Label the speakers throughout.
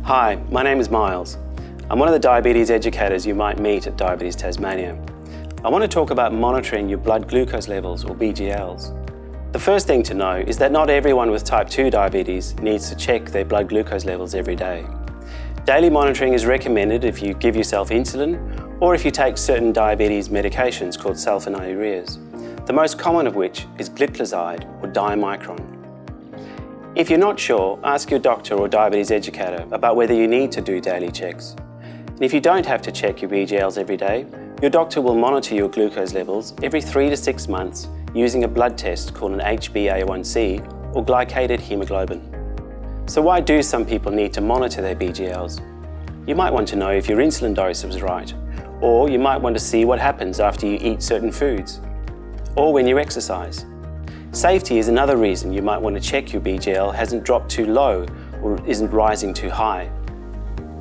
Speaker 1: Hi, my name is Miles. I'm one of the diabetes educators you might meet at Diabetes Tasmania. I want to talk about monitoring your blood glucose levels, or BGLs. The first thing to know is that not everyone with type 2 diabetes needs to check their blood glucose levels every day. Daily monitoring is recommended if you give yourself insulin or if you take certain diabetes medications called sulfonylureas, the most common of which is gliclazide or diamicron. If you're not sure, ask your doctor or diabetes educator about whether you need to do daily checks. And if you don't have to check your BGLs every day, your doctor will monitor your glucose levels every 3 to 6 months using a blood test called an HbA1c or glycated hemoglobin. So why do some people need to monitor their BGLs? You might want to know if your insulin dose was right, or you might want to see what happens after you eat certain foods, or when you exercise. Safety is another reason you might want to check your BGL hasn't dropped too low or isn't rising too high.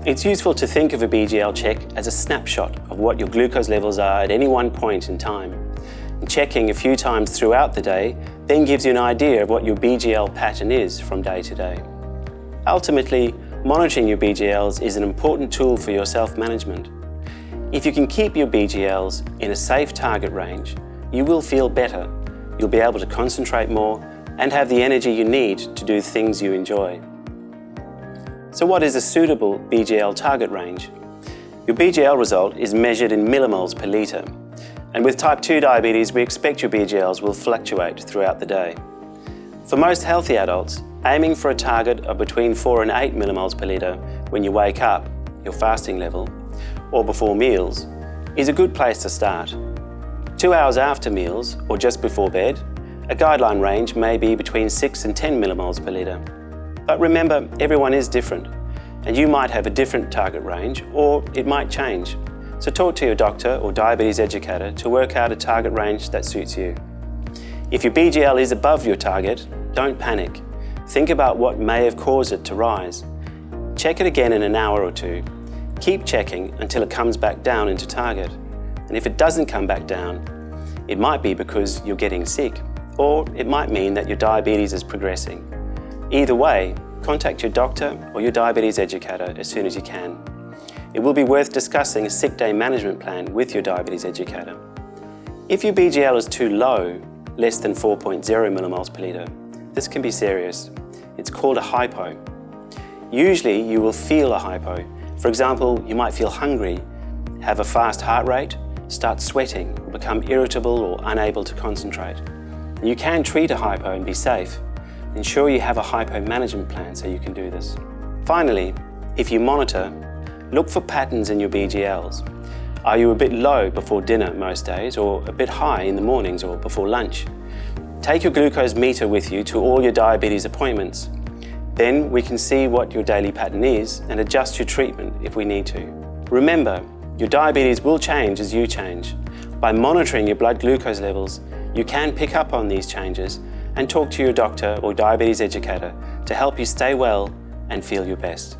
Speaker 1: It's useful to think of a BGL check as a snapshot of what your glucose levels are at any one point in time. And checking a few times throughout the day then gives you an idea of what your BGL pattern is from day to day. Ultimately, monitoring your BGLs is an important tool for your self-management. If you can keep your BGLs in a safe target range, you will feel better. You'll be able to concentrate more and have the energy you need to do things you enjoy. So what is a suitable BGL target range? Your BGL result is measured in millimoles per litre, and with type 2 diabetes we expect your BGLs will fluctuate throughout the day. For most healthy adults, aiming for a target of between 4 and 8 millimoles per litre when you wake up, your fasting level, or before meals, is a good place to start. 2 hours after meals, or just before bed, a guideline range may be between 6 and 10 millimoles per litre. But remember, everyone is different, and you might have a different target range, or it might change. So talk to your doctor or diabetes educator to work out a target range that suits you. If your BGL is above your target, don't panic. Think about what may have caused it to rise. Check it again in an hour or two. Keep checking until it comes back down into target. And if it doesn't come back down, it might be because you're getting sick, or it might mean that your diabetes is progressing. Either way, contact your doctor or your diabetes educator as soon as you can. It will be worth discussing a sick day management plan with your diabetes educator. If your BGL is too low, less than 4.0 millimoles per litre, this can be serious. It's called a hypo. Usually you will feel a hypo. For example, you might feel hungry, have a fast heart rate, start sweating, or become irritable or unable to concentrate. And you can treat a hypo and be safe. Ensure you have a hypo management plan so you can do this. Finally, if you monitor, look for patterns in your BGLs. Are you a bit low before dinner most days, or a bit high in the mornings or before lunch? Take your glucose meter with you to all your diabetes appointments. Then we can see what your daily pattern is and adjust your treatment if we need to. Remember, your diabetes will change as you change. By monitoring your blood glucose levels, you can pick up on these changes and talk to your doctor or diabetes educator to help you stay well and feel your best.